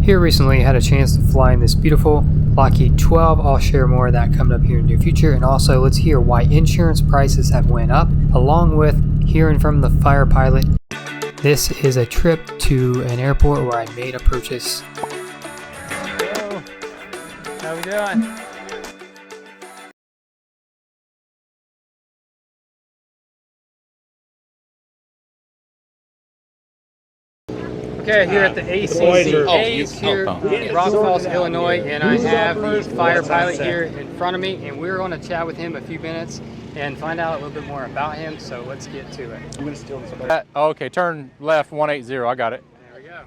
Here recently had a chance to fly in this beautiful Lockheed 12. I'll share more of that coming up here in the near future. And also let's hear why insurance prices have went up, along with hearing from the fire pilot. This is a trip to an airport where I made a purchase. Hello. How we doing? Okay, here at the ACCA here in Rock Falls, Illinois, and I have the fire pilot here in front of me, and we're going to chat with him a few minutes and find out a little bit more about him, so let's get to it. I'm going to steal this. Okay, turn left 180, I got it. There we go.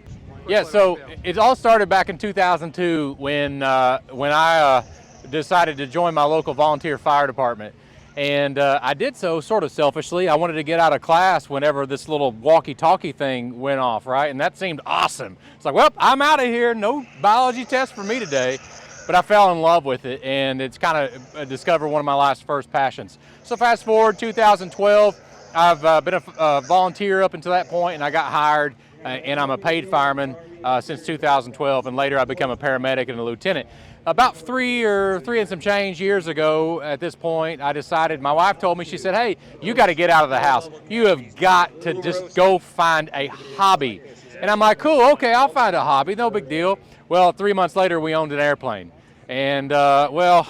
Yeah, so it all started back in 2002 when I decided to join my local volunteer fire department. And I did so sort of selfishly. I wanted to get out of class whenever this little walkie-talkie thing went off, right? And that seemed awesome. It's like, well, I'm out of here. No biology test for me today. But I fell in love with it, and it's kind of discovered one of my life's first passions. So fast forward 2012, I've been a volunteer up until that point, and I got hired, and I'm a paid fireman since 2012, and later I became a paramedic and a lieutenant. About three and some change years ago at this point, I decided, my wife told me, she said, hey, you got to get out of the house. You have got to just go find a hobby. And I'm like, cool, okay, I'll find a hobby, no big deal. Well, 3 months later, we owned an airplane. And well,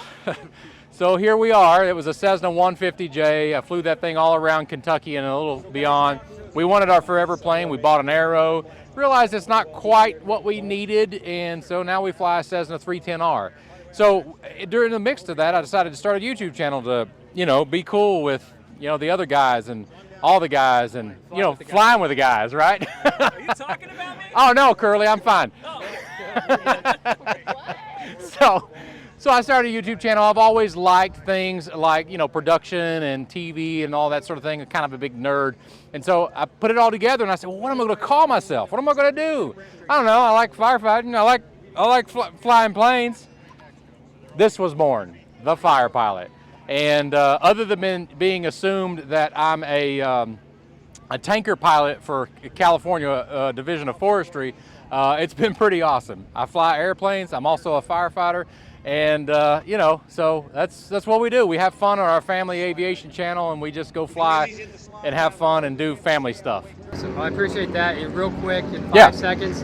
so here we are. It was a Cessna 150J. I flew that thing all around Kentucky and a little beyond. We wanted our forever plane. We bought an Arrow. Realized it's not quite what we needed, and so now we fly a Cessna 310R. So during the mix of that, I decided to start a YouTube channel to, you know, be cool with, you know, the other guys and all the guys and, you know, flying with the guys, right? Are you talking about me? Oh, no, Curly, I'm fine. Oh. So I started a YouTube channel. I've always liked things like, you know, production and TV and all that sort of thing. I'm kind of a big nerd. And so I put it all together and I said, well, what am I going to call myself? What am I going to do? I don't know. I like firefighting. I like flying planes. This was born, the Fire Pilot. And other than being assumed that I'm a tanker pilot for California Division of Forestry, it's been pretty awesome. I fly airplanes. I'm also a firefighter. And you know, so that's what we do. We have fun on our family aviation channel, and we just go fly and have fun and do family stuff. So I appreciate that. And real quick, in 5 seconds,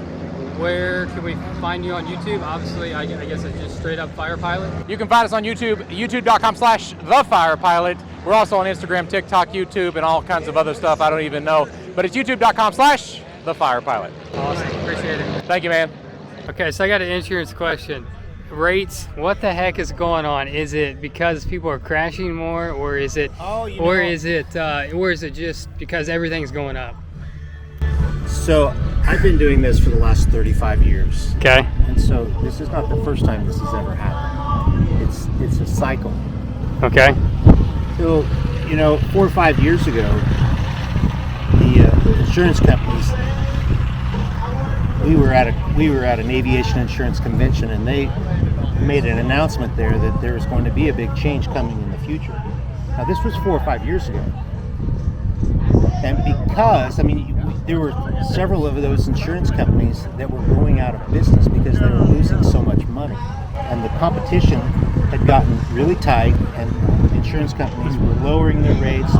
where can we find you on YouTube? Obviously, I guess it's just straight up Fire Pilot. You can find us on YouTube, youtube.com/thefirepilot. We're also on Instagram, TikTok, YouTube, and all kinds of other stuff I don't even know. But it's youtube.com/thefirepilot. Awesome, appreciate it. Thank you, man. Okay, so I got an insurance question. Rates, what the heck is going on? Is it because people are crashing more, or is it or is it just because everything's going up? So I've been doing this for the last 35 years. Okay. And so this is not the first time this has ever happened. It's a cycle. Okay. So, you know, 4 or 5 years ago, the insurance companies, we were at an aviation insurance convention, and they made an announcement there that there was going to be a big change coming in the future. Now, this was 4 or 5 years ago. And because, I mean, there were several of those insurance companies that were going out of business because they were losing so much money. And the competition had gotten really tight, and insurance companies were lowering their rates,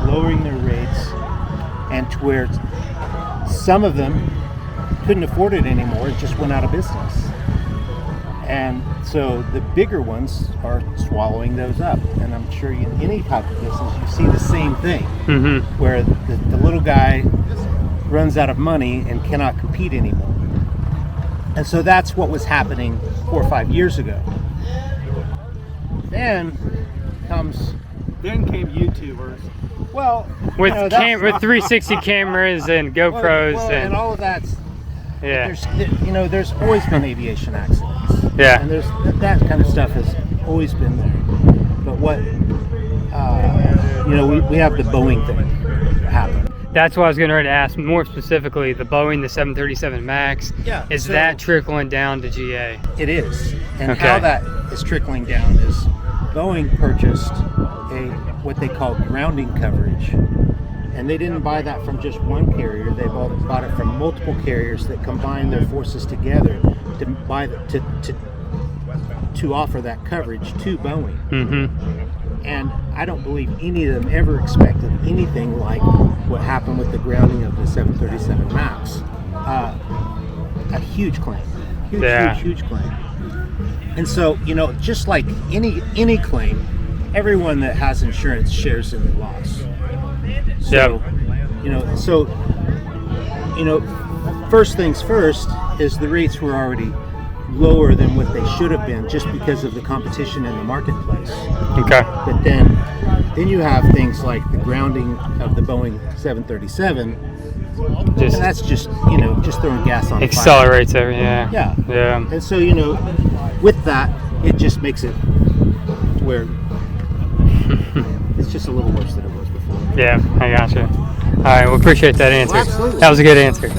and to where some of them couldn't afford it anymore. It just went out of business. And so the bigger ones are swallowing those up. And I'm sure in any type of business, you see the same thing, where the little guy runs out of money and cannot compete anymore. And so that's what was happening 4 or 5 years ago. Then came YouTubers. Well, with 360 cameras and GoPros and all of that. Yeah. There's always been aviation accidents. Yeah. And that kind of stuff has always been there. But what, we have the Boeing thing happen. That's what I was going to ask more specifically. The Boeing, the 737 MAX. Yeah. Is that trickling down to GA? It is. And how that is trickling down is Boeing purchased what they call grounding coverage. And they didn't buy that from just one carrier. They bought it from multiple carriers that combined their forces together to buy to offer that coverage to Boeing. Mm-hmm. And I don't believe any of them ever expected anything like what happened with the grounding of the 737 MAX. A huge claim, huge claim. And so, just like any claim, everyone that has insurance shares in the loss. So, first things first is the rates were already lower than what they should have been just because of the competition in the marketplace. Okay. But then you have things like the grounding of the Boeing 737, and that's just throwing gas on accelerates everything. Yeah. And so with that, it just makes it where it's just a little worse than it was before. Yeah, I gotcha. All right, well, appreciate that answer. Well, absolutely. That was a good answer.